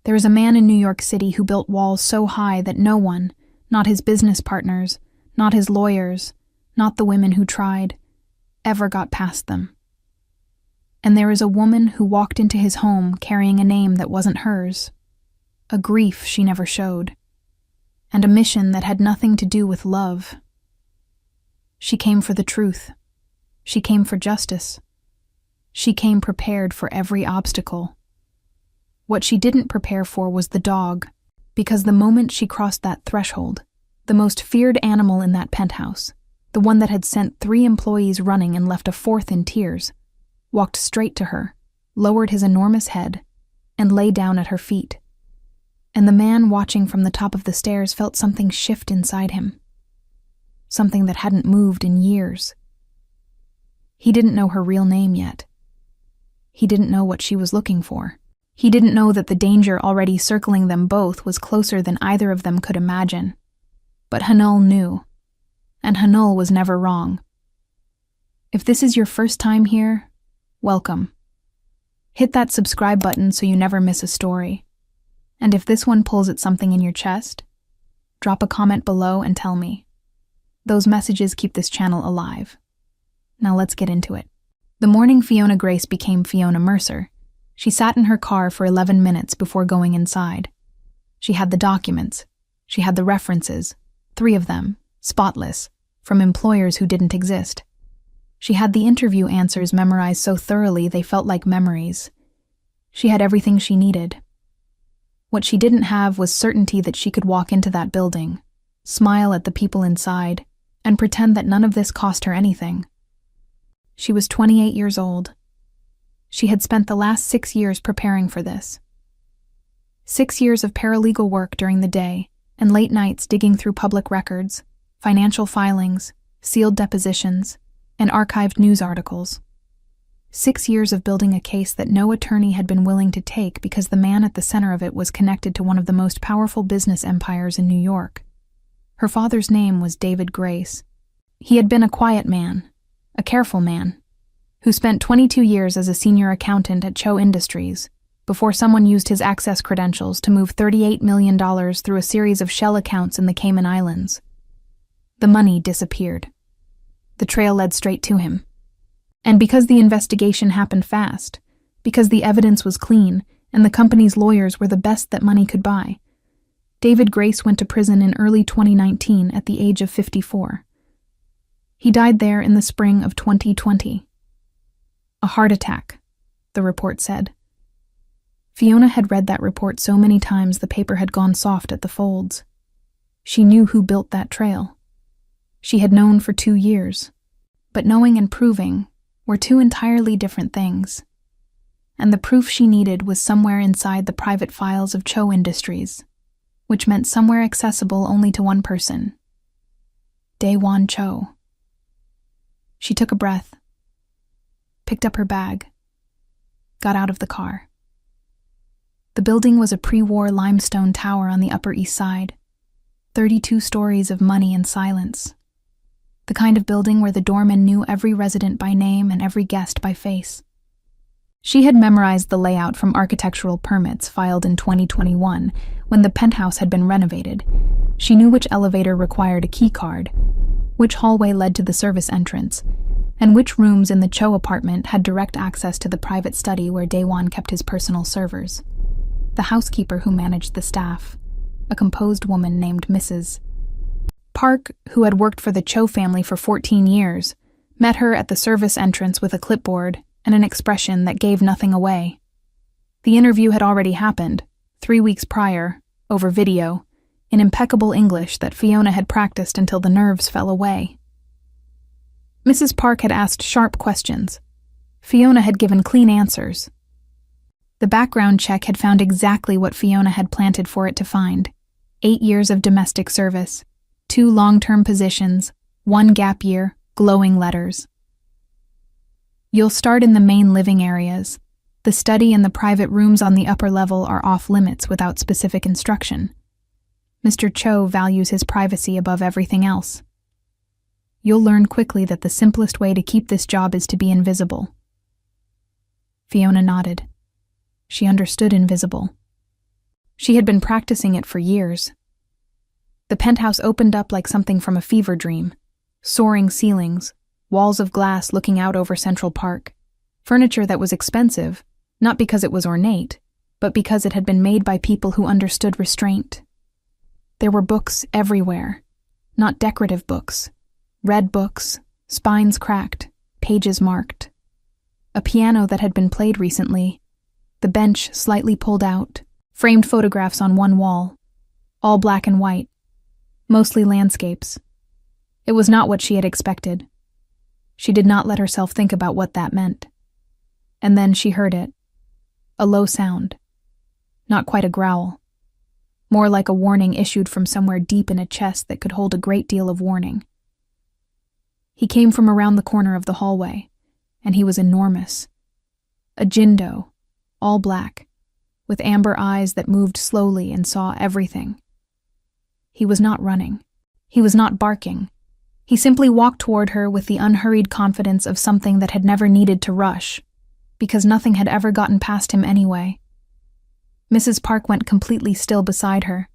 There is a man in New York City who built walls so high that no one, not his business partners, not his lawyers, not the women who tried, ever got past them. And there is a woman who walked into his home carrying a name that wasn't hers, a grief she never showed, and a mission that had nothing to do with love. She came for the truth. She came for justice. She came prepared for every obstacle. What she didn't prepare for was the dog, because the moment she crossed that threshold, the most feared animal in that penthouse, the one that had sent 3 employees running and left a 4th in tears, walked straight to her, lowered his enormous head, and lay down at her feet. And the man watching from the top of the stairs felt something shift inside him, something that hadn't moved in years. He didn't know her real name yet. He didn't know what she was looking for. He didn't know that the danger already circling them both was closer than either of them could imagine. But Hanul knew, and Hanul was never wrong. If this is your first time here, welcome. Hit that subscribe button so you never miss a story. And if this one pulls at something in your chest, drop a comment below and tell me. Those messages keep this channel alive. Now let's get into it. The morning Fiona Grace became Fiona Mercer, she sat in her car for 11 minutes before going inside. She had the documents. She had the references, 3 of them, spotless, from employers who didn't exist. She had the interview answers memorized so thoroughly they felt like memories. She had everything she needed. What she didn't have was certainty that she could walk into that building, smile at the people inside, and pretend that none of this cost her anything. She was 28 years old. She had spent the last 6 years preparing for this. 6 years of paralegal work during the day and late nights digging through public records, financial filings, sealed depositions, and archived news articles. 6 years of building a case that no attorney had been willing to take because the man at the center of it was connected to one of the most powerful business empires in New York. Her father's name was David Grace. He had been a quiet man, a careful man, who spent 22 years as a senior accountant at Cho Industries before someone used his access credentials to move $38 million through a series of shell accounts in the Cayman Islands. The money disappeared. The trail led straight to him. And because the investigation happened fast, because the evidence was clean and the company's lawyers were the best that money could buy, David Grace went to prison in early 2019 at the age of 54. He died there in the spring of 2020. A heart attack, the report said. Fiona had read that report so many times the paper had gone soft at the folds. She knew who built that trail. She had known for 2 years, but knowing and proving were 2 entirely different things. And the proof she needed was somewhere inside the private files of Cho Industries, which meant somewhere accessible only to one person, Daewon Cho. She took a breath, picked up her bag, got out of the car. The building was a pre-war limestone tower on the Upper East Side, 32 stories of money and silence. The kind of building where the doorman knew every resident by name and every guest by face. She had memorized the layout from architectural permits filed in 2021 when the penthouse had been renovated. She knew which elevator required a key card, which hallway led to the service entrance, and which rooms in the Cho apartment had direct access to the private study where Daewon kept his personal servers. The housekeeper who managed the staff, a composed woman named Mrs. Park, who had worked for the Cho family for 14 years, met her at the service entrance with a clipboard and an expression that gave nothing away. The interview had already happened, 3 weeks prior, over video, in impeccable English that Fiona had practiced until the nerves fell away. Mrs. Park had asked sharp questions. Fiona had given clean answers. The background check had found exactly what Fiona had planted for it to find. 8 years of domestic service, 2 long-term positions, 1 gap year, glowing letters. You'll start in the main living areas. The study and the private rooms on the upper level are off-limits without specific instruction. Mr. Cho values his privacy above everything else. You'll learn quickly that the simplest way to keep this job is to be invisible. Fiona nodded. She understood invisible. She had been practicing it for years. The penthouse opened up like something from a fever dream. Soaring ceilings, walls of glass looking out over Central Park, furniture that was expensive, not because it was ornate, but because it had been made by people who understood restraint. There were books everywhere, not decorative books, red books, spines cracked, pages marked. A piano that had been played recently, the bench slightly pulled out, framed photographs on one wall, all black and white, mostly landscapes. It was not what she had expected. She did not let herself think about what that meant. And then she heard it. A low sound. Not quite a growl. More like a warning issued from somewhere deep in a chest that could hold a great deal of warning. He came from around the corner of the hallway, and he was enormous. A Jindo, all black, with amber eyes that moved slowly and saw everything. He was not running. He was not barking. He simply walked toward her with the unhurried confidence of something that had never needed to rush, because nothing had ever gotten past him anyway. Mrs. Park went completely still beside her.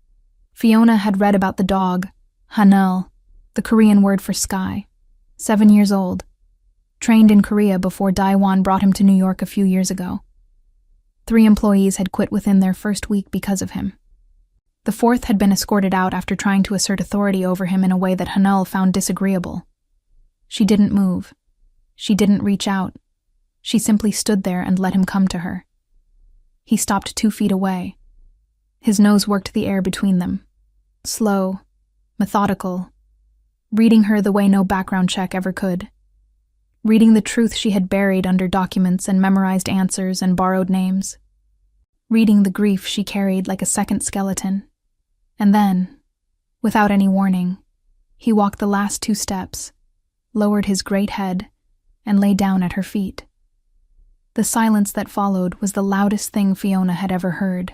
Fiona had read about the dog, Hanul, the Korean word for sky, 7 years old, trained in Korea before Daewon brought him to New York a few years ago. 3 employees had quit within their first week because of him. The 4th had been escorted out after trying to assert authority over him in a way that Hanul found disagreeable. She didn't move. She didn't reach out. She simply stood there and let him come to her. He stopped 2 feet away. His nose worked the air between them. Slow, methodical, reading her the way no background check ever could. Reading the truth she had buried under documents and memorized answers and borrowed names. Reading the grief she carried like a second skeleton. And then, without any warning, he walked the last 2 steps, lowered his great head, and lay down at her feet. The silence that followed was the loudest thing Fiona had ever heard.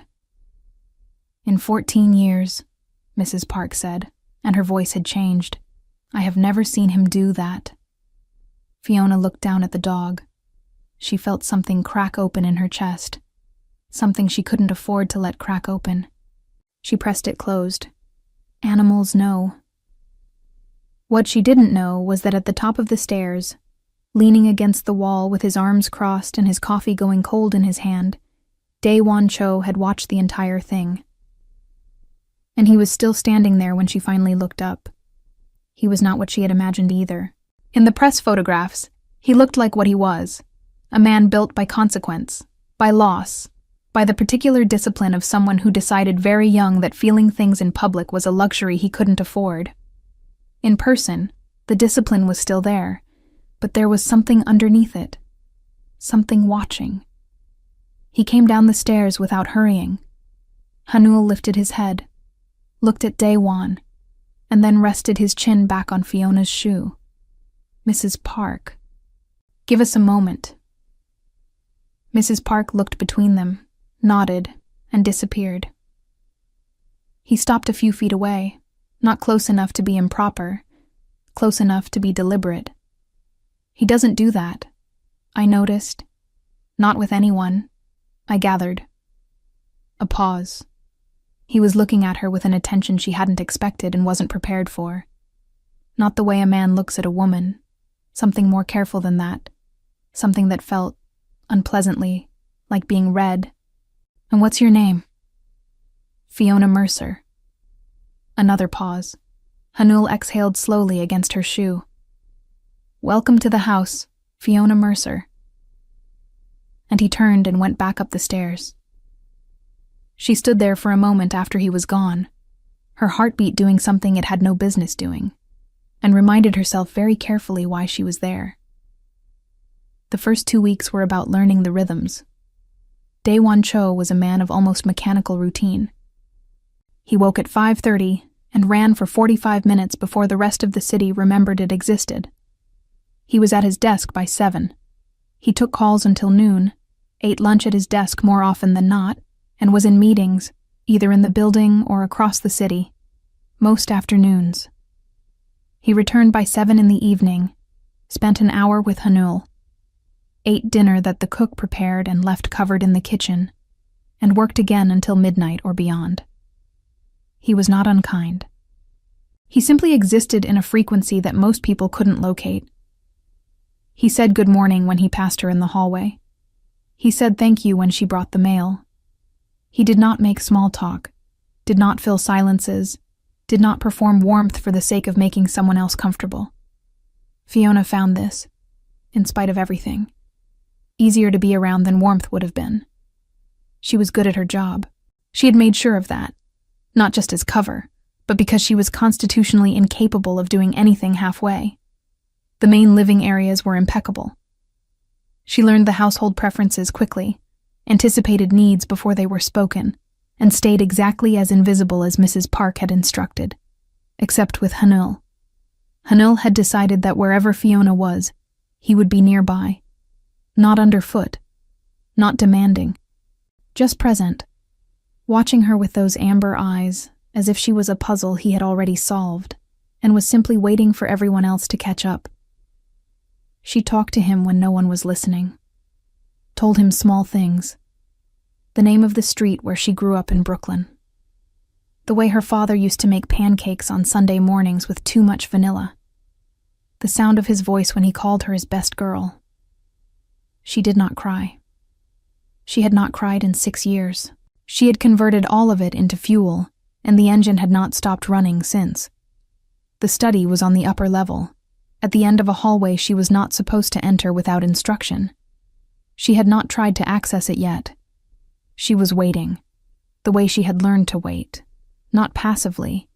"In 14 years," Mrs. Park said, and her voice had changed, "I have never seen him do that." Fiona looked down at the dog. She felt something crack open in her chest, something she couldn't afford to let crack open. She pressed it closed. Animals know. What she didn't know was that at the top of the stairs, leaning against the wall with his arms crossed and his coffee going cold in his hand, Daewon Cho had watched the entire thing. And he was still standing there when she finally looked up. He was not what she had imagined either. In the press photographs, he looked like what he was, a man built by consequence, by loss, by the particular discipline of someone who decided very young that feeling things in public was a luxury he couldn't afford. In person, the discipline was still there, but there was something underneath it, something watching. He came down the stairs without hurrying. Hanul lifted his head, looked at Daewon, and then rested his chin back on Fiona's shoe. "Mrs. Park, give us a moment." Mrs. Park looked between them, nodded, and disappeared. He stopped a few feet away, not close enough to be improper, close enough to be deliberate. He doesn't do that, I noticed. Not with anyone, I gathered. A pause. He was looking at her with an attention she hadn't expected and wasn't prepared for. Not the way a man looks at a woman, something more careful than that, something that felt, unpleasantly, like being read. "And what's your name?" "Fiona Mercer." Another pause. Hanul exhaled slowly against her shoe. "Welcome to the house, Fiona Mercer." And he turned and went back up the stairs. She stood there for a moment after he was gone, her heartbeat doing something it had no business doing, and reminded herself very carefully why she was there. The first 2 weeks were about learning the rhythms. Daewon Cho was a man of almost mechanical routine. He woke at 5:30 and ran for 45 minutes before the rest of the city remembered it existed. He was at his desk by 7. He took calls until noon, ate lunch at his desk more often than not, and was in meetings, either in the building or across the city, most afternoons. He returned by 7 in the evening, spent an hour with Hanul, ate dinner that the cook prepared and left covered in the kitchen, and worked again until midnight or beyond. He was not unkind. He simply existed in a frequency that most people couldn't locate. He said good morning when he passed her in the hallway. He said thank you when she brought the mail. He did not make small talk, did not fill silences, did not perform warmth for the sake of making someone else comfortable. Fiona found this, in spite of everything, easier to be around than warmth would have been. She was good at her job. She had made sure of that, not just as cover, but because she was constitutionally incapable of doing anything halfway. The main living areas were impeccable. She learned the household preferences quickly, anticipated needs before they were spoken, and stayed exactly as invisible as Mrs. Park had instructed, except with Hanul. Hanul had decided that wherever Fiona was, he would be nearby, not underfoot, not demanding, just present, watching her with those amber eyes as if she was a puzzle he had already solved and was simply waiting for everyone else to catch up. She talked to him when no one was listening, told him small things, the name of the street where she grew up in Brooklyn, the way her father used to make pancakes on Sunday mornings with too much vanilla, the sound of his voice when he called her his best girl. She did not cry. She had not cried in 6 years. She had converted all of it into fuel, and the engine had not stopped running since. The study was on the upper level, at the end of a hallway she was not supposed to enter without instruction. She had not tried to access it yet. She was waiting, the way she had learned to wait, not passively,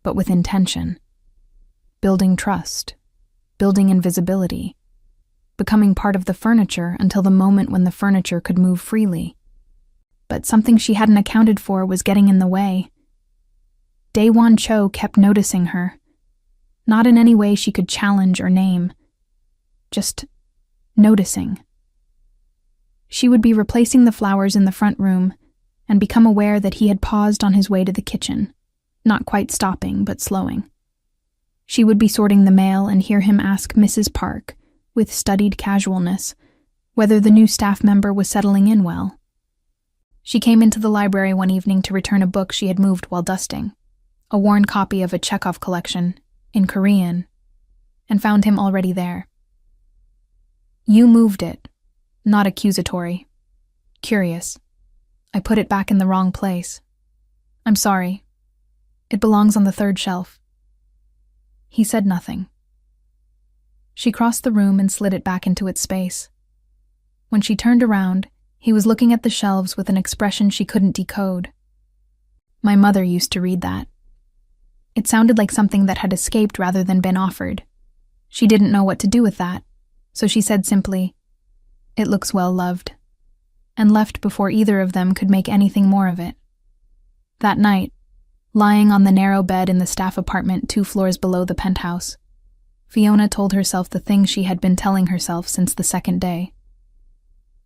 but with intention. Building trust, building invisibility, becoming part of the furniture until the moment when the furniture could move freely. But something she hadn't accounted for was getting in the way. Daewon Cho kept noticing her, not in any way she could challenge or name, just noticing. She would be replacing the flowers in the front room and become aware that he had paused on his way to the kitchen, not quite stopping but slowing. She would be sorting the mail and hear him ask Mrs. Park, with studied casualness, whether the new staff member was settling in well. She came into the library one evening to return a book she had moved while dusting, a worn copy of a Chekhov collection, in Korean, and found him already there. You moved it, not accusatory. Curious. I put it back in the wrong place. I'm sorry. It belongs on the 3rd shelf. He said nothing. She crossed the room and slid it back into its space. When she turned around, he was looking at the shelves with an expression she couldn't decode. My mother used to read that. It sounded like something that had escaped rather than been offered. She didn't know what to do with that, so she said simply, "It looks well loved," and left before either of them could make anything more of it. That night, lying on the narrow bed in the staff apartment 2 floors below the penthouse, Fiona told herself the thing she had been telling herself since the 2nd day.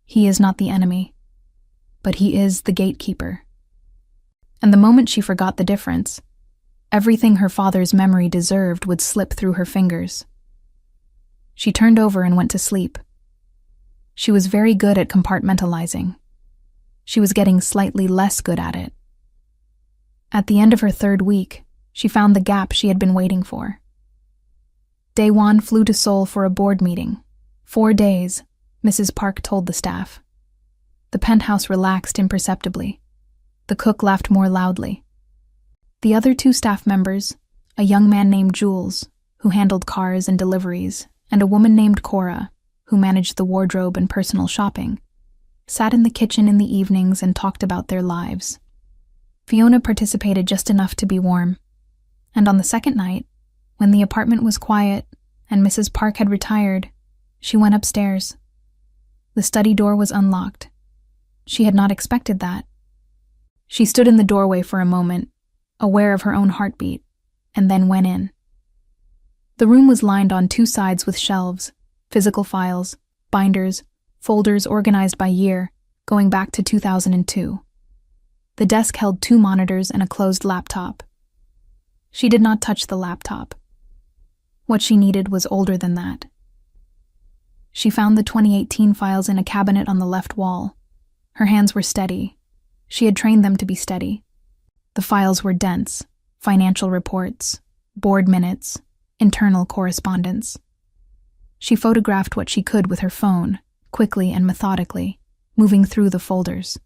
He is not the enemy, but he is the gatekeeper. And the moment she forgot the difference, everything her father's memory deserved would slip through her fingers. She turned over and went to sleep. She was very good at compartmentalizing. She was getting slightly less good at it. At the end of her 3rd week, she found the gap she had been waiting for. Daewon flew to Seoul for a board meeting. 4 days, Mrs. Park told the staff. The penthouse relaxed imperceptibly. The cook laughed more loudly. The other 2 staff members, a young man named Jules, who handled cars and deliveries, and a woman named Cora, who managed the wardrobe and personal shopping, sat in the kitchen in the evenings and talked about their lives. Fiona participated just enough to be warm, and on the 2nd night, when the apartment was quiet and Mrs. Park had retired, she went upstairs. The study door was unlocked. She had not expected that. She stood in the doorway for a moment, aware of her own heartbeat, and then went in. The room was lined on 2 sides with shelves, physical files, binders, folders organized by year, going back to 2002. The desk held 2 monitors and a closed laptop. She did not touch the laptop. What she needed was older than that. She found the 2018 files in a cabinet on the left wall. Her hands were steady. She had trained them to be steady. The files were dense: financial reports, board minutes, internal correspondence. She photographed what she could with her phone, quickly and methodically, moving through the folders.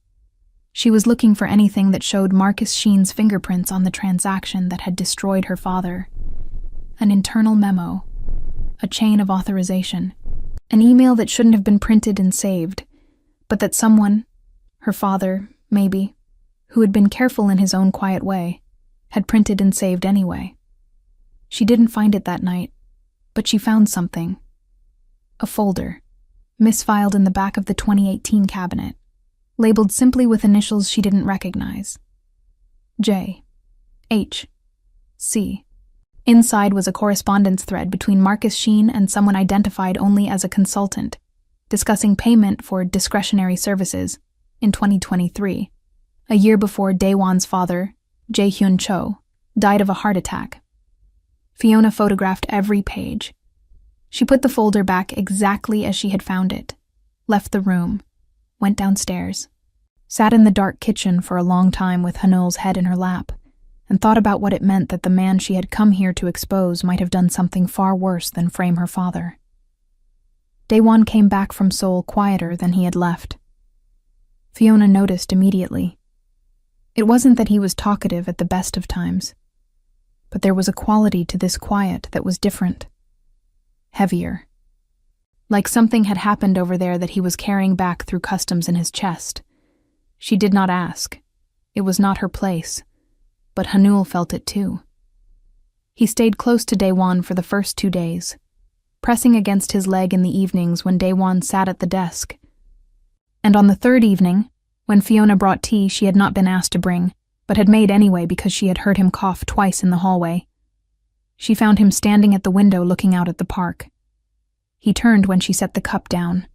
She was looking for anything that showed Marcus Sheen's fingerprints on the transaction that had destroyed her father. An internal memo, a chain of authorization, an email that shouldn't have been printed and saved, but that someone, her father, maybe, who had been careful in his own quiet way, had printed and saved anyway. She didn't find it that night, but she found something. A folder, misfiled in the back of the 2018 cabinet, labeled simply with initials she didn't recognize. J. H. C. Inside was a correspondence thread between Marcus Sheen and someone identified only as a consultant, discussing payment for discretionary services in 2023, a year before Daewon's father, Jae-hyun Cho, died of a heart attack. Fiona photographed every page. She put the folder back exactly as she had found it, left the room, went downstairs, sat in the dark kitchen for a long time with Hanul's head in her lap, and thought about what it meant that the man she had come here to expose might have done something far worse than frame her father. Daewon came back from Seoul quieter than he had left. Fiona noticed immediately. It wasn't that he was talkative at the best of times, but there was a quality to this quiet that was different. Heavier. Like something had happened over there that he was carrying back through customs in his chest. She did not ask. It was not her place, but Hanul felt it too. He stayed close to Daewon for the first 2 days, pressing against his leg in the evenings when Daewon sat at the desk. And on the third evening, when Fiona brought tea she had not been asked to bring, but had made anyway because she had heard him cough twice in the hallway, she found him standing at the window looking out at the park. He turned when she set the cup down.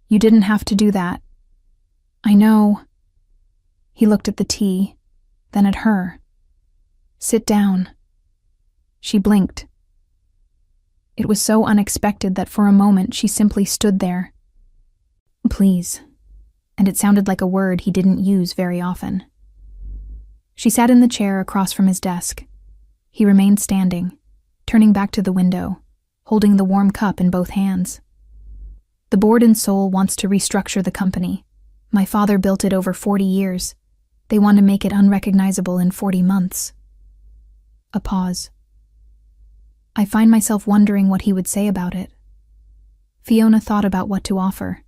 "You didn't have to do that." "I know." He looked at the tea, then at her. "Sit down." She blinked. It was so unexpected that for a moment she simply stood there. "Please," and it sounded like a word he didn't use very often. She sat in the chair across from his desk. He remained standing, turning back to the window, holding the warm cup in both hands. "The board in Seoul wants to restructure the company. My father built it over 40 years. They want to make it unrecognizable in 40 months. A pause. I find myself wondering what he would say about it. Fiona thought about what to offer.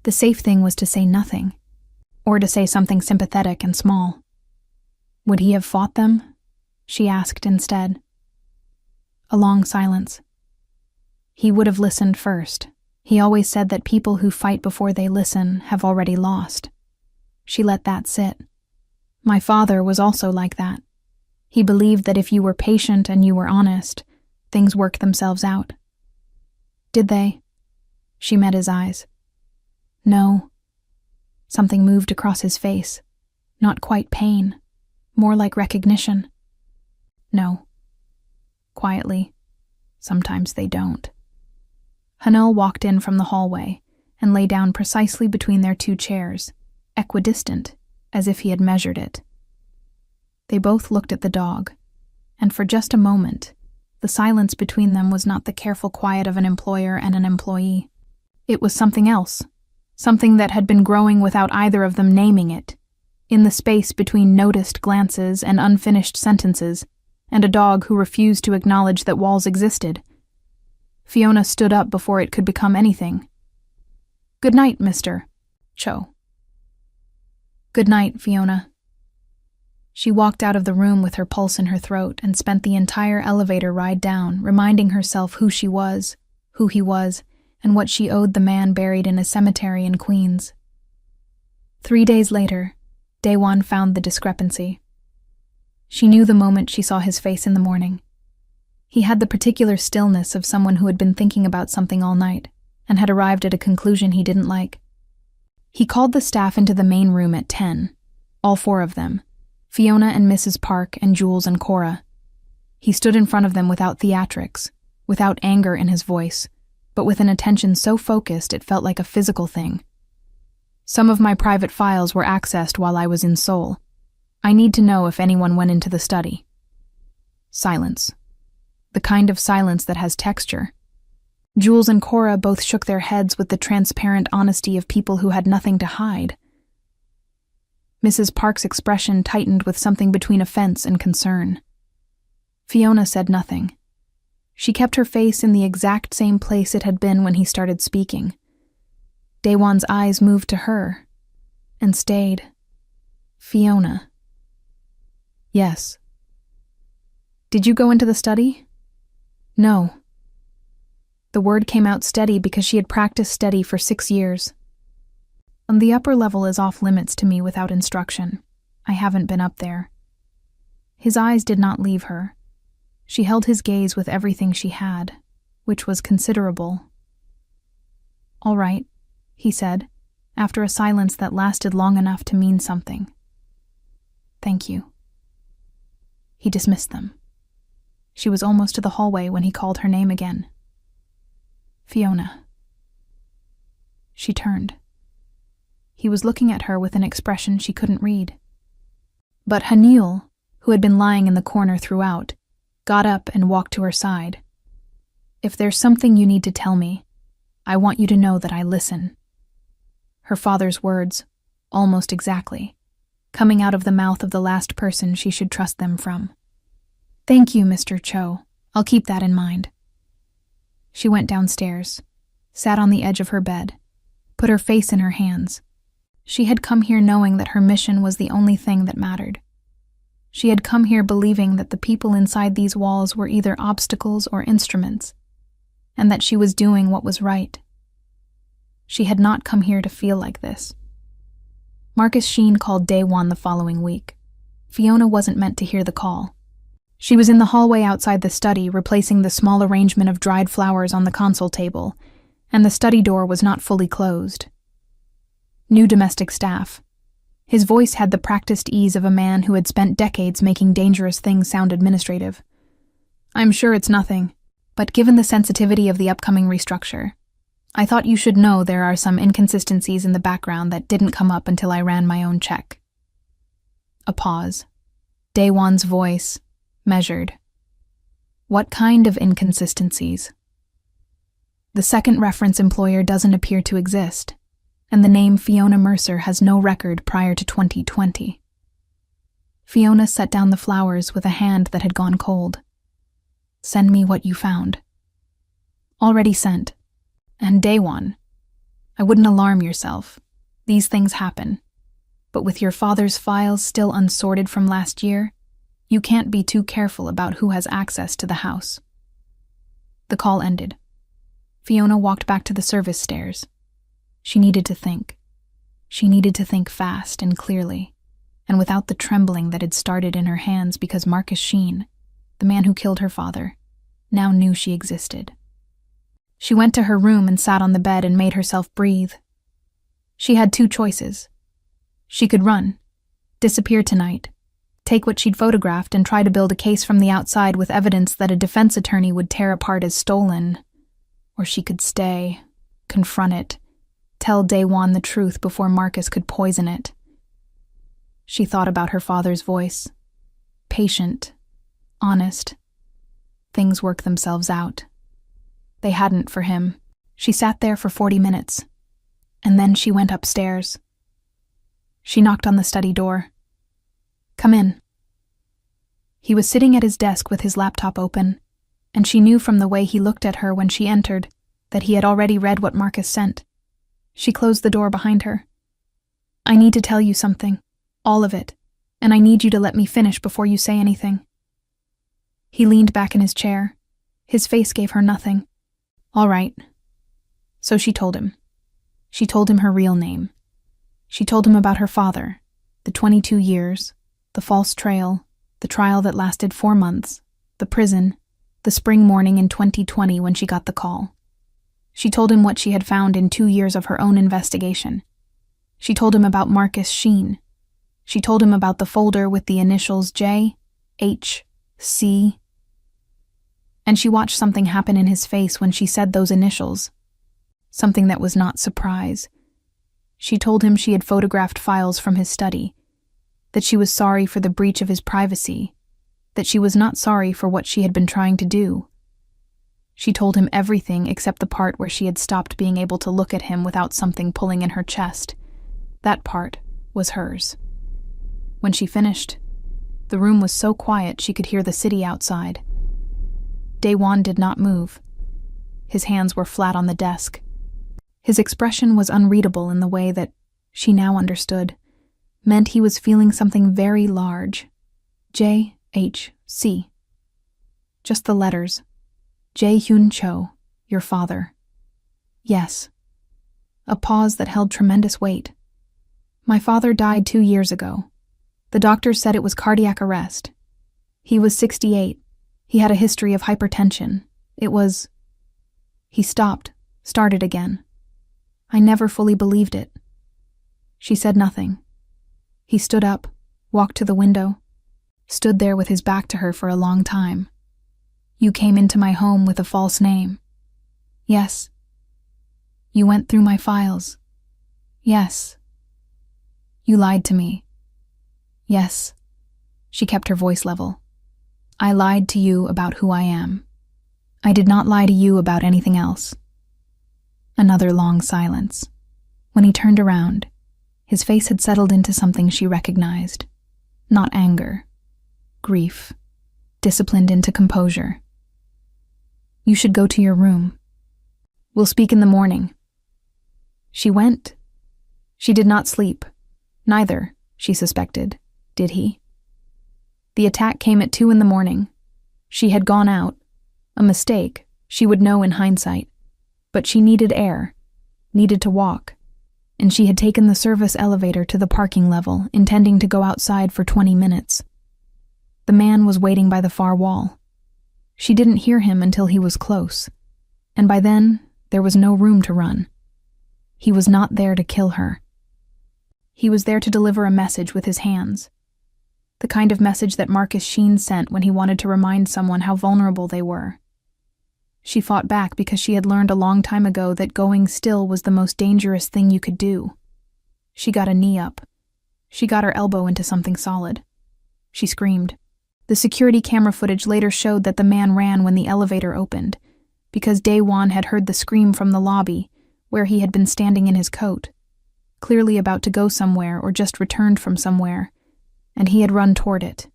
The safe thing was to say nothing, or to say something sympathetic and small. Would he have fought them? She asked instead. A long silence. He would have listened first. He always said that people who fight before they listen have already lost. She let that sit. My father was also like that. He believed that if you were patient and you were honest, things worked themselves out. Did they? She met his eyes. No. Something moved across his face. Not quite pain, more like recognition. No. Quietly. Sometimes they don't. Hanul walked in from the hallway and lay down precisely between their two chairs, equidistant, as if he had measured it. They both looked at the dog, and for just a moment, the silence between them was not the careful quiet of an employer and an employee. It was something else, something that had been growing without either of them naming it, in the space between noticed glances and unfinished sentences, and a dog who refused to acknowledge that walls existed. Fiona stood up before it could become anything. Good night, Mr. Cho. Good night, Fiona. She walked out of the room with her pulse in her throat and spent the entire elevator ride down, reminding herself who she was, who he was, and what she owed the man buried in a cemetery in Queens. 3 days later, Daewon found the discrepancy. She knew the moment she saw his face in the morning. He had the particular stillness of someone who had been thinking about something all night and had arrived at a conclusion he didn't like. He called the staff into the main room at 10, all 4 of them, Fiona and Mrs. Park and Jules and Cora. He stood in front of them without theatrics, without anger in his voice, but with an attention so focused it felt like a physical thing. Some of my private files were accessed while I was in Seoul. I need to know if anyone went into the study. Silence. The kind of silence that has texture. Jules and Cora both shook their heads with the transparent honesty of people who had nothing to hide. Mrs. Park's expression tightened with something between offense and concern. Fiona said nothing. She kept her face in the exact same place it had been when he started speaking. Daewon's eyes moved to her, and stayed. Fiona. Yes. Did you go into the study? No. The word came out steady because she had practiced steady for 6 years. And the upper level is off limits to me without instruction. I haven't been up there. His eyes did not leave her. She held his gaze with everything she had, which was considerable. All right, he said, after a silence that lasted long enough to mean something. Thank you. He dismissed them. She was almost to the hallway when he called her name again. Fiona. She turned. He was looking at her with an expression she couldn't read. But Hanil, who had been lying in the corner throughout, got up and walked to her side. If there's something you need to tell me, I want you to know that I listen. Her father's words, almost exactly, coming out of the mouth of the last person she should trust them from. Thank you, Mr. Cho. I'll keep that in mind. She went downstairs, sat on the edge of her bed, put her face in her hands. She had come here knowing that her mission was the only thing that mattered. She had come here believing that the people inside these walls were either obstacles or instruments, and that she was doing what was right. She had not come here to feel like this. Marcus Sheen called Daewon the following week. Fiona wasn't meant to hear the call. She was in the hallway outside the study, replacing the small arrangement of dried flowers on the console table, and the study door was not fully closed. New domestic staff. His voice had the practiced ease of a man who had spent decades making dangerous things sound administrative. I'm sure it's nothing, but given the sensitivity of the upcoming restructure, I thought you should know there are some inconsistencies in the background that didn't come up until I ran my own check. A pause. Daewon's voice, measured. What kind of inconsistencies? The second reference employer doesn't appear to exist, and the name Fiona Mercer has no record prior to 2020. Fiona set down the flowers with a hand that had gone cold. Send me what you found. Already sent. And Daewon, I wouldn't alarm yourself. These things happen. But with your father's files still unsorted from last year, you can't be too careful about who has access to the house. The call ended. Fiona walked back to the service stairs. She needed to think. She needed to think fast and clearly, and without the trembling that had started in her hands because Marcus Sheen, the man who killed her father, now knew she existed. She went to her room and sat on the bed and made herself breathe. She had 2 choices. She could run, disappear tonight, take what she'd photographed and try to build a case from the outside with evidence that a defense attorney would tear apart as stolen, or she could stay, confront it, tell Daewon the truth before Marcus could poison it. She thought about her father's voice. Patient, honest. Things work themselves out. They hadn't for him. She sat there for 40 minutes, and then she went upstairs. She knocked on the study door. Come in. He was sitting at his desk with his laptop open, and she knew from the way he looked at her when she entered that he had already read what Marcus sent. She closed the door behind her. I need to tell you something, all of it, and I need you to let me finish before you say anything. He leaned back in his chair. His face gave her nothing. All right. So she told him. She told him her real name. She told him about her father, the 22 years, the false trail, the trial that lasted 4 months, the prison, the spring morning in 2020 when she got the call. She told him what she had found in 2 years of her own investigation. She told him about Marcus Sheen. She told him about the folder with the initials J, H, C. And she watched something happen in his face when she said those initials. Something that was not surprise. She told him she had photographed files from his study, that she was sorry for the breach of his privacy, that she was not sorry for what she had been trying to do. She told him everything except the part where she had stopped being able to look at him without something pulling in her chest. That part was hers. When she finished, the room was so quiet she could hear the city outside. Daewon did not move. His hands were flat on the desk. His expression was unreadable in the way that, she now understood, meant he was feeling something very large. J-H-C. Just the letters. Jae-hyun Cho, your father. Yes. A pause that held tremendous weight. My father died 2 years ago. The doctors said it was cardiac arrest. He was 68. He had a history of hypertension. It was... He stopped, started again. I never fully believed it. She said nothing. He stood up, walked to the window, stood there with his back to her for a long time. You came into my home with a false name. Yes. You went through my files. Yes. You lied to me. Yes. She kept her voice level. I lied to you about who I am. I did not lie to you about anything else. Another long silence. When he turned around, his face had settled into something she recognized. Not anger. Grief. Disciplined into composure. You should go to your room. We'll speak in the morning. She went. She did not sleep. Neither, she suspected, did he? The attack came at 2 a.m. She had gone out. A mistake, she would know in hindsight. But she needed air, needed to walk, and she had taken the service elevator to the parking level, intending to go outside for 20 minutes. The man was waiting by the far wall. She didn't hear him until he was close, and by then, there was no room to run. He was not there to kill her. He was there to deliver a message with his hands. The kind of message that Marcus Sheen sent when he wanted to remind someone how vulnerable they were. She fought back because she had learned a long time ago that going still was the most dangerous thing you could do. She got a knee up. She got her elbow into something solid. She screamed. The security camera footage later showed that the man ran when the elevator opened, because Daewon had heard the scream from the lobby, where he had been standing in his coat, clearly about to go somewhere or just returned from somewhere, and he had run toward it.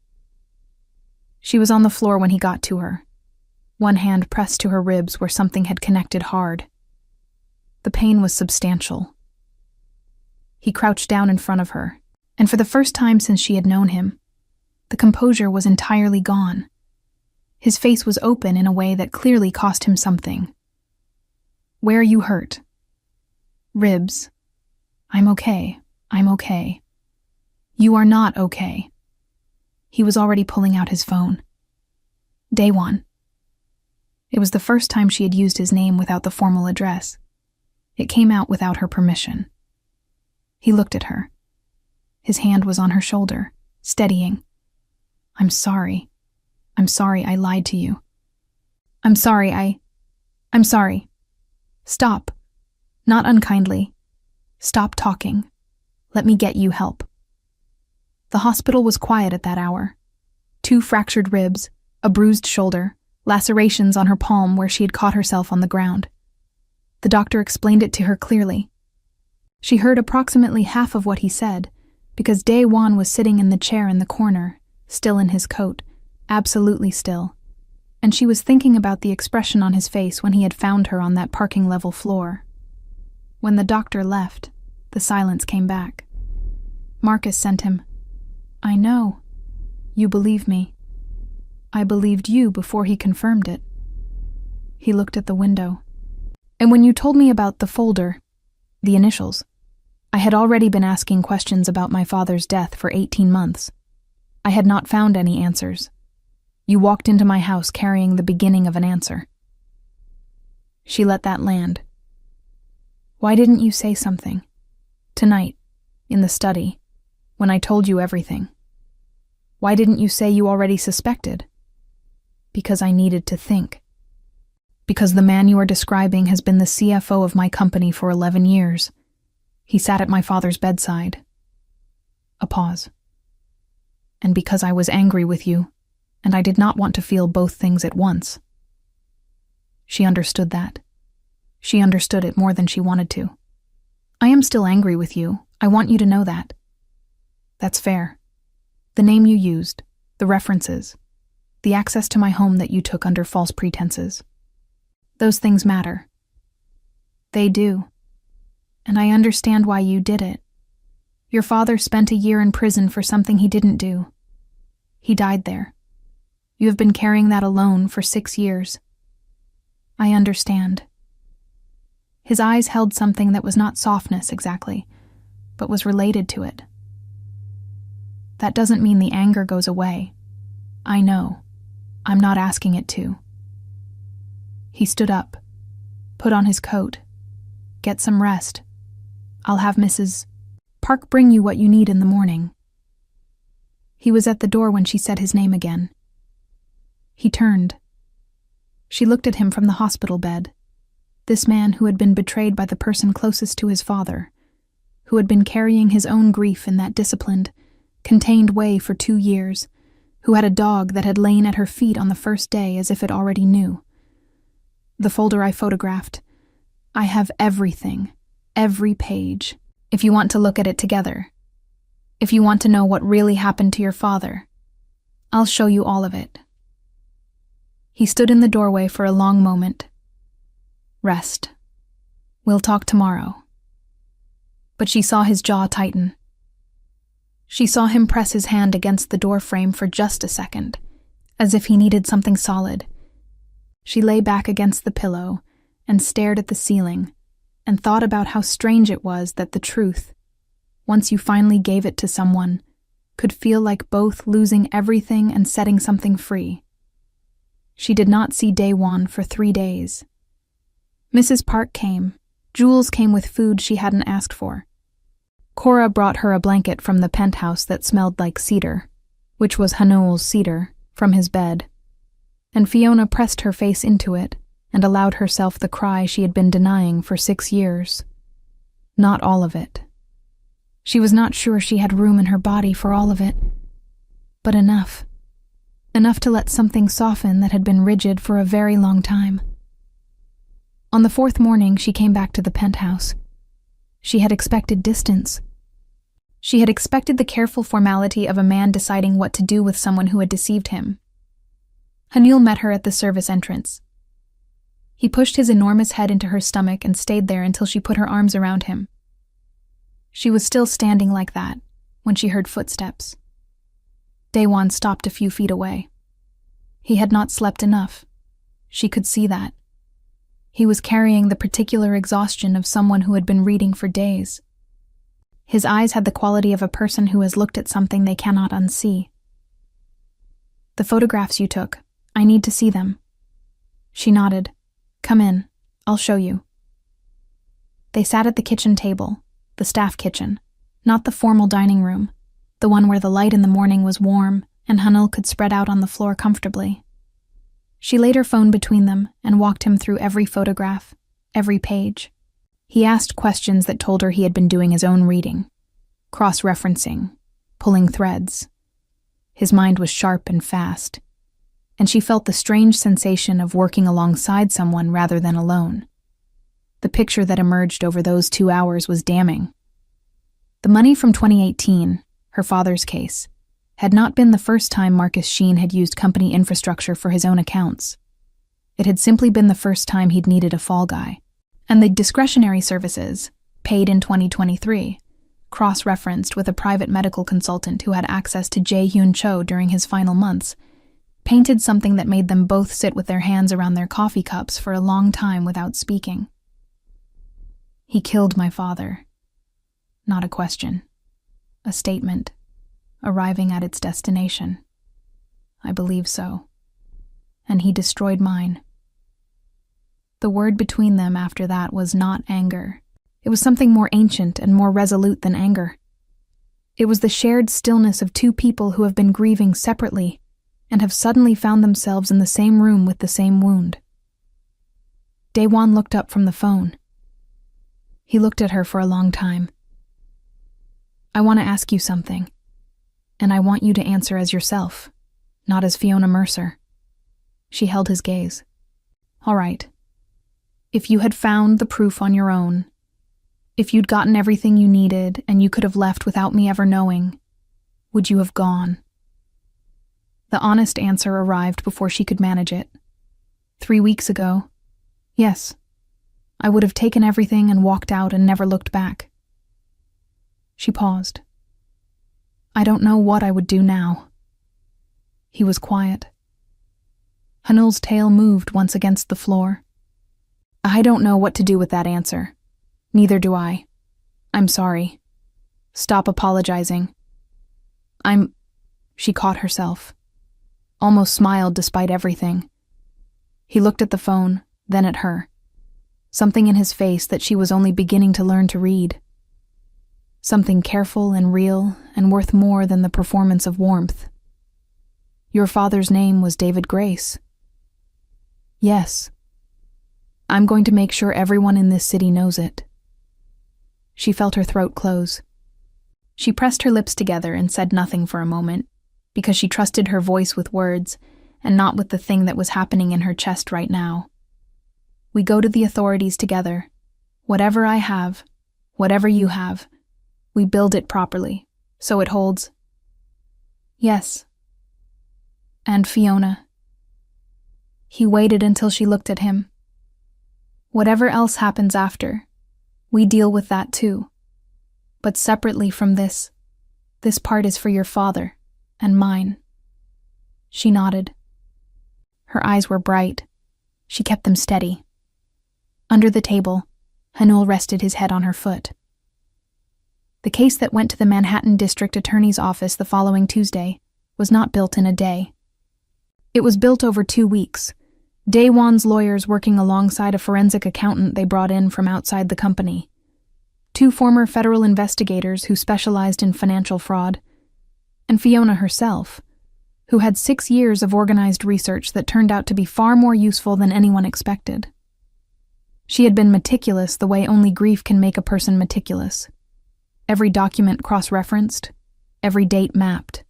She was on the floor when he got to her, one hand pressed to her ribs where something had connected hard. The pain was substantial. He crouched down in front of her, and for the first time since she had known him, the composure was entirely gone. His face was open in a way that clearly cost him something. Where are you hurt? Ribs. I'm okay. I'm okay. You are not okay. He was already pulling out his phone. Daewon. It was the first time she had used his name without the formal address. It came out without her permission. He looked at her. His hand was on her shoulder, steadying. I'm sorry. I'm sorry I lied to you. I'm sorry I'm sorry. Stop. Not unkindly. Stop talking. Let me get you help. The hospital was quiet at that hour. 2 fractured ribs, a bruised shoulder, lacerations on her palm where she had caught herself on the ground. The doctor explained it to her clearly. She heard approximately half of what he said, because Daewon was sitting in the chair in the corner, still in his coat, absolutely still, and she was thinking about the expression on his face when he had found her on that parking level floor. When the doctor left, the silence came back. Marcus sent him, I know. You believe me. I believed you before he confirmed it. He looked at the window. And when you told me about the folder, the initials, I had already been asking questions about my father's death for 18 months. I had not found any answers. You walked into my house carrying the beginning of an answer. She let that land. Why didn't you say something? Tonight, in the study, when I told you everything. Why didn't you say you already suspected? Because I needed to think. Because the man you are describing has been the CFO of my company for 11 years. He sat at my father's bedside. A pause. And because I was angry with you, and I did not want to feel both things at once. She understood that. She understood it more than she wanted to. I am still angry with you. I want you to know that. That's fair. The name you used, the references, the access to my home that you took under false pretenses. Those things matter. They do. And I understand why you did it. Your father spent a year in prison for something he didn't do. He died there. You have been carrying that alone for 6 years. I understand. His eyes held something that was not softness exactly, but was related to it. That doesn't mean the anger goes away. I know. I'm not asking it to. He stood up, put on his coat. Get some rest. I'll have Mrs. Park bring you what you need in the morning. He was at the door when she said his name again. He turned. She looked at him from the hospital bed. This man who had been betrayed by the person closest to his father, who had been carrying his own grief in that disciplined, contained way for 2 years, who had a dog that had lain at her feet on the first day as if it already knew. The folder I photographed. I have everything, every page, if you want to look at it together. If you want to know what really happened to your father, I'll show you all of it. He stood in the doorway for a long moment. Rest. We'll talk tomorrow. But she saw his jaw tighten. She saw him press his hand against the door frame for just a second, as if he needed something solid. She lay back against the pillow and stared at the ceiling and thought about how strange it was that the truth, once you finally gave it to someone, could feel like both losing everything and setting something free. She did not see Daewon for 3 days. Mrs. Park came. Jules came with food she hadn't asked for. Cora brought her a blanket from the penthouse that smelled like cedar, which was Hanul's cedar, from his bed, and Fiona pressed her face into it and allowed herself the cry she had been denying for 6 years. Not all of it. She was not sure she had room in her body for all of it, but enough. Enough to let something soften that had been rigid for a very long time. On the 4th morning, she came back to the penthouse. She had expected distance. She had expected the careful formality of a man deciding what to do with someone who had deceived him. Hanul met her at the service entrance. He pushed his enormous head into her stomach and stayed there until she put her arms around him. She was still standing like that when she heard footsteps. Daewon stopped a few feet away. He had not slept enough. She could see that. He was carrying the particular exhaustion of someone who had been reading for days. His eyes had the quality of a person who has looked at something they cannot unsee. The photographs you took, I need to see them. She nodded. Come in, I'll show you. They sat at the kitchen table, the staff kitchen, not the formal dining room, the one where the light in the morning was warm and Hanul could spread out on the floor comfortably. She laid her phone between them and walked him through every photograph, every page. He asked questions that told her he had been doing his own reading, cross-referencing, pulling threads. His mind was sharp and fast, and she felt the strange sensation of working alongside someone rather than alone. The picture that emerged over those 2 hours was damning. The money from 2018, her father's case, had not been the first time Marcus Sheen had used company infrastructure for his own accounts. It had simply been the first time he'd needed a fall guy. And the discretionary services, paid in 2023, cross-referenced with a private medical consultant who had access to Jae-hyun Cho during his final months, painted something that made them both sit with their hands around their coffee cups for a long time without speaking. He killed my father. Not a question. A statement. Arriving at its destination. I believe so. And he destroyed mine. The word between them after that was not anger. It was something more ancient and more resolute than anger. It was the shared stillness of 2 people who have been grieving separately and have suddenly found themselves in the same room with the same wound. Daewon looked up from the phone. He looked at her for a long time, I want to ask you something, and I want you to answer as yourself, not as Fiona Mercer. She held his gaze. All right. If you had found the proof on your own, if you'd gotten everything you needed and you could have left without me ever knowing, would you have gone? The honest answer arrived before she could manage it. 3 weeks ago, yes, I would have taken everything and walked out and never looked back. She paused. I don't know what I would do now. He was quiet. Hanul's tail moved once against the floor. I don't know what to do with that answer. Neither do I. I'm sorry. Stop apologizing. She caught herself. Almost smiled despite everything. He looked at the phone, then at her. Something in his face that she was only beginning to learn to read. Something careful and real and worth more than the performance of warmth. Your father's name was David Grace. Yes. I'm going to make sure everyone in this city knows it. She felt her throat close. She pressed her lips together and said nothing for a moment, because she trusted her voice with words and not with the thing that was happening in her chest right now. We go to the authorities together. Whatever I have, whatever you have, we build it properly, so it holds. Yes. And Fiona. He waited until she looked at him. Whatever else happens after, we deal with that too. But separately from this part is for your father and mine. She nodded. Her eyes were bright. She kept them steady. Under the table, Hanul rested his head on her foot. The case that went to the Manhattan District Attorney's office the following Tuesday was not built in a day. It was built over 2 weeks. Daewon's lawyers working alongside a forensic accountant they brought in from outside the company. 2 former federal investigators who specialized in financial fraud, and Fiona herself, who had 6 years of organized research that turned out to be far more useful than anyone expected. She had been meticulous the way only grief can make a person meticulous. Every document cross-referenced, every date mapped,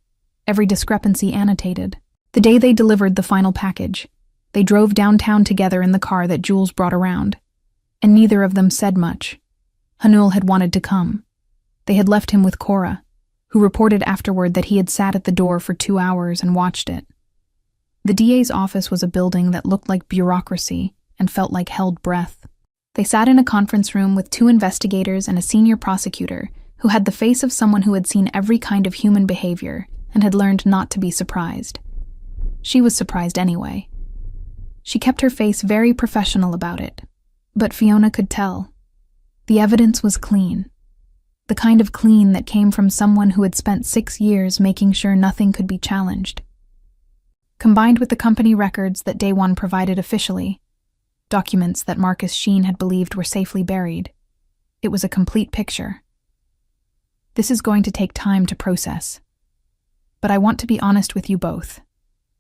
every discrepancy annotated. The day they delivered the final package, they drove downtown together in the car that Jules brought around, and neither of them said much. Hanul had wanted to come. They had left him with Cora, who reported afterward that he had sat at the door for 2 hours and watched it. The DA's office was a building that looked like bureaucracy and felt like held breath. They sat in a conference room with 2 investigators and a senior prosecutor who had the face of someone who had seen every kind of human behavior and had learned not to be surprised. She was surprised anyway. She kept her face very professional about it, but Fiona could tell. The evidence was clean. The kind of clean that came from someone who had spent 6 years making sure nothing could be challenged. Combined with the company records that Daewon provided officially, documents that Marcus Sheen had believed were safely buried, it was a complete picture. This is going to take time to process. But I want to be honest with you both.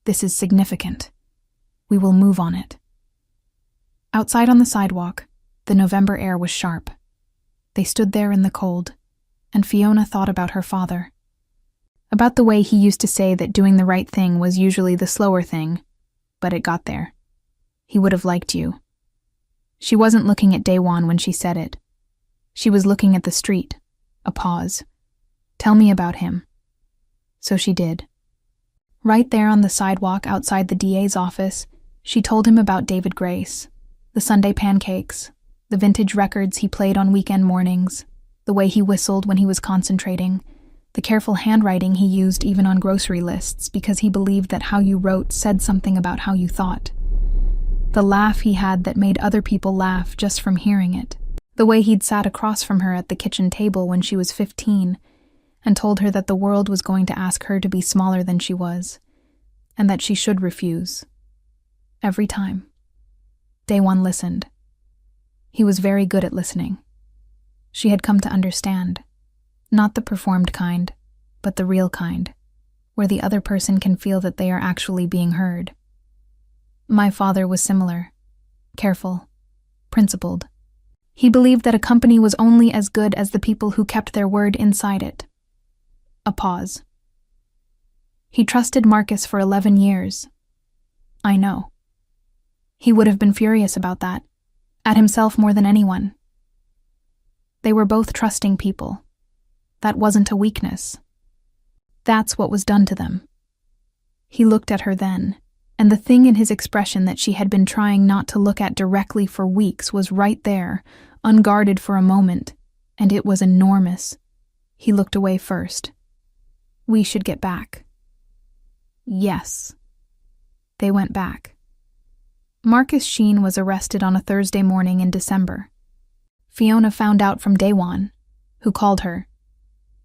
This is significant. We will move on it. Outside on the sidewalk, the November air was sharp. They stood there in the cold, and Fiona thought about her father. About the way he used to say that doing the right thing was usually the slower thing, but it got there. He would have liked you. She wasn't looking at Daewon when she said it. She was looking at the street. A pause. Tell me about him. So she did. Right there on the sidewalk outside the DA's office, she told him about David Grace, the Sunday pancakes, the vintage records he played on weekend mornings, the way he whistled when he was concentrating, the careful handwriting he used even on grocery lists because he believed that how you wrote said something about how you thought, the laugh he had that made other people laugh just from hearing it, the way he'd sat across from her at the kitchen table when she was 15 and told her that the world was going to ask her to be smaller than she was, and that she should refuse. Every time. Daewon listened. He was very good at listening. She had come to understand. Not the performed kind, but the real kind, where the other person can feel that they are actually being heard. My father was similar. Careful. Principled. He believed that a company was only as good as the people who kept their word inside it, A pause. He trusted Marcus for 11 years. I know. He would have been furious about that, at himself more than anyone. They were both trusting people. That wasn't a weakness. That's what was done to them. He looked at her then, and the thing in his expression that she had been trying not to look at directly for weeks was right there, unguarded for a moment, and it was enormous. He looked away first. We should get back. Yes. They went back. Marcus Sheen was arrested on a Thursday morning in December. Fiona found out from Daewon, who called her.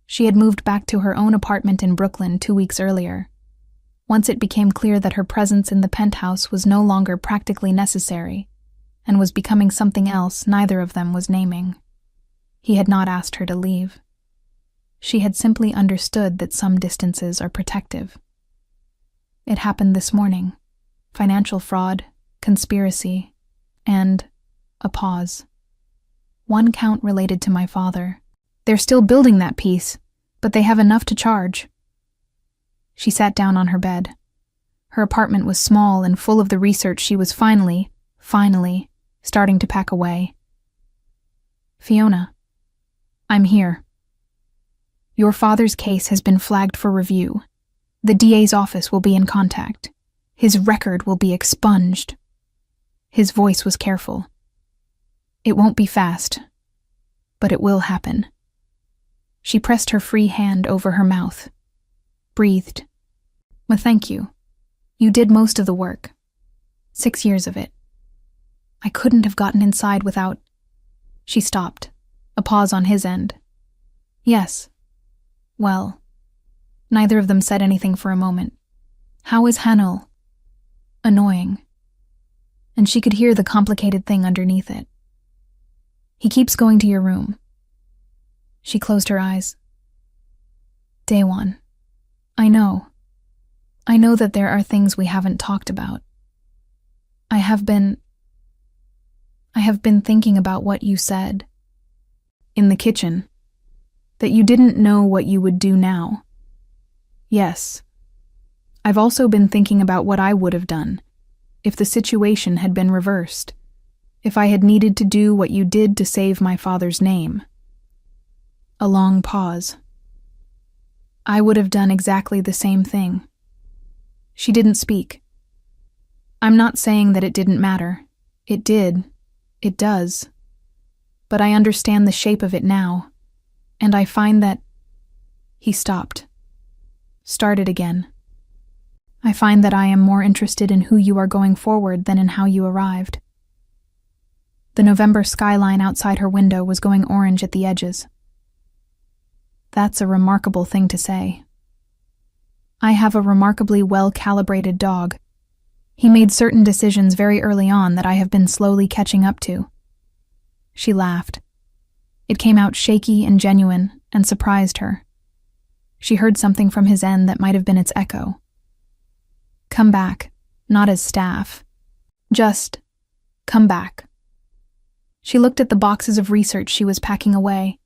She had moved back to her own apartment in Brooklyn 2 weeks earlier. Once it became clear that her presence in the penthouse was no longer practically necessary, and was becoming something else neither of them was naming. He had not asked her to leave. She had simply understood that some distances are protective. It happened this morning. Financial fraud, conspiracy, and a pause. One count related to my father. They're still building that piece, but they have enough to charge. She sat down on her bed. Her apartment was small and full of the research she was finally, starting to pack away. Fiona, I'm here. Your father's case has been flagged for review. The DA's office will be in contact. His record will be expunged. His voice was careful. It won't be fast, but it will happen. She pressed her free hand over her mouth, breathed. Well, thank you. You did most of the work. 6 years of it. I couldn't have gotten inside without... She stopped, a pause on his end. Yes. Well, neither of them said anything for a moment. How is Hanul? Annoying. And she could hear the complicated thing underneath it. He keeps going to your room. She closed her eyes. Daewon, I know. I know that there are things we haven't talked about. I have been thinking about what you said. In the kitchen. That you didn't know what you would do now. Yes. I've also been thinking about what I would have done, if the situation had been reversed. If I had needed to do what you did to save my father's name. A long pause. I would have done exactly the same thing. She didn't speak. I'm not saying that it didn't matter. It did. It does. But I understand the shape of it now, and I find that... He stopped. Started again. I find that I am more interested in who you are going forward than in how you arrived. The November skyline outside her window was going orange at the edges. That's a remarkable thing to say. I have a remarkably well-calibrated dog. He made certain decisions very early on that I have been slowly catching up to. She laughed. It came out shaky and genuine and surprised her. She heard something from his end that might have been its echo. Come back, not as staff. Just come back. She looked at the boxes of research she was packing away.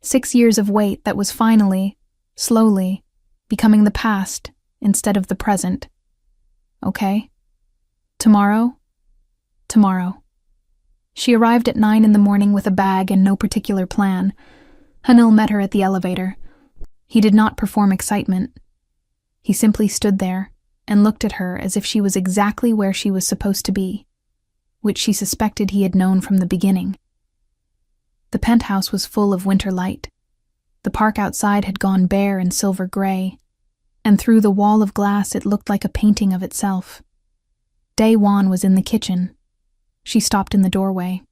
6 years of wait that was finally, slowly, becoming the past instead of the present. Okay? Tomorrow? Tomorrow. She arrived at 9 in the morning with a bag and no particular plan. Hanul met her at the elevator. He did not perform excitement. He simply stood there and looked at her as if she was exactly where she was supposed to be, which she suspected he had known from the beginning. The penthouse was full of winter light. The park outside had gone bare and silver gray, and through the wall of glass it looked like a painting of itself. Daewon was in the kitchen. She stopped in the doorway.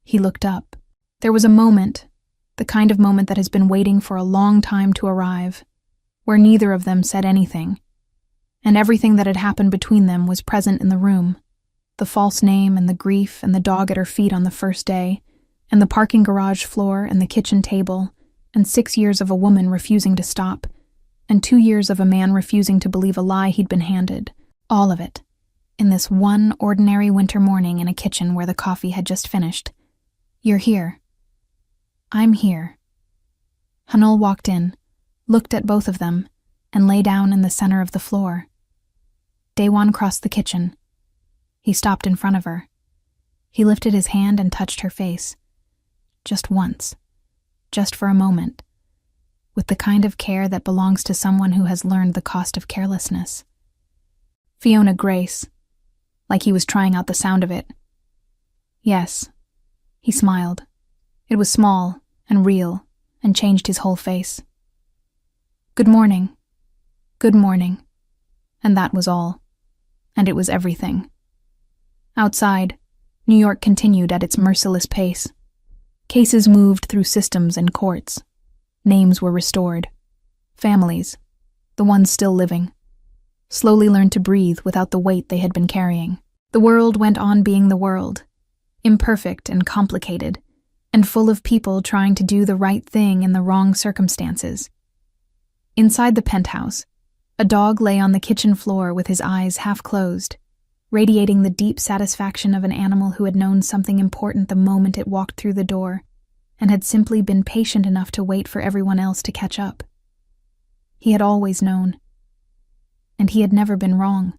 He looked up. There was a moment, the kind of moment that has been waiting for a long time to arrive, where neither of them said anything, and everything that had happened between them was present in the room. The false name and the grief and the dog at her feet on the first day, and the parking garage floor and the kitchen table, and 6 years of a woman refusing to stop, and 2 years of a man refusing to believe a lie he'd been handed. All of it, in this one ordinary winter morning in a kitchen where the coffee had just finished. You're here. I'm here. Hanul walked in, looked at both of them, and lay down in the center of the floor. Daewon crossed the kitchen. He stopped in front of her. He lifted his hand and touched her face. Just once. Just for a moment. With the kind of care that belongs to someone who has learned the cost of carelessness. Fiona Grace. Like he was trying out the sound of it. Yes. He smiled. It was small and real and changed his whole face. Good morning. Good morning. And that was all. And it was everything. Outside, New York continued at its merciless pace. Cases moved through systems and courts. Names were restored. Families, the ones still living, slowly learned to breathe without the weight they had been carrying. The world went on being the world, imperfect and complicated, and full of people trying to do the right thing in the wrong circumstances. Inside the penthouse, a dog lay on the kitchen floor with his eyes half closed, radiating the deep satisfaction of an animal who had known something important the moment it walked through the door, and had simply been patient enough to wait for everyone else to catch up. He had always known. And he had never been wrong.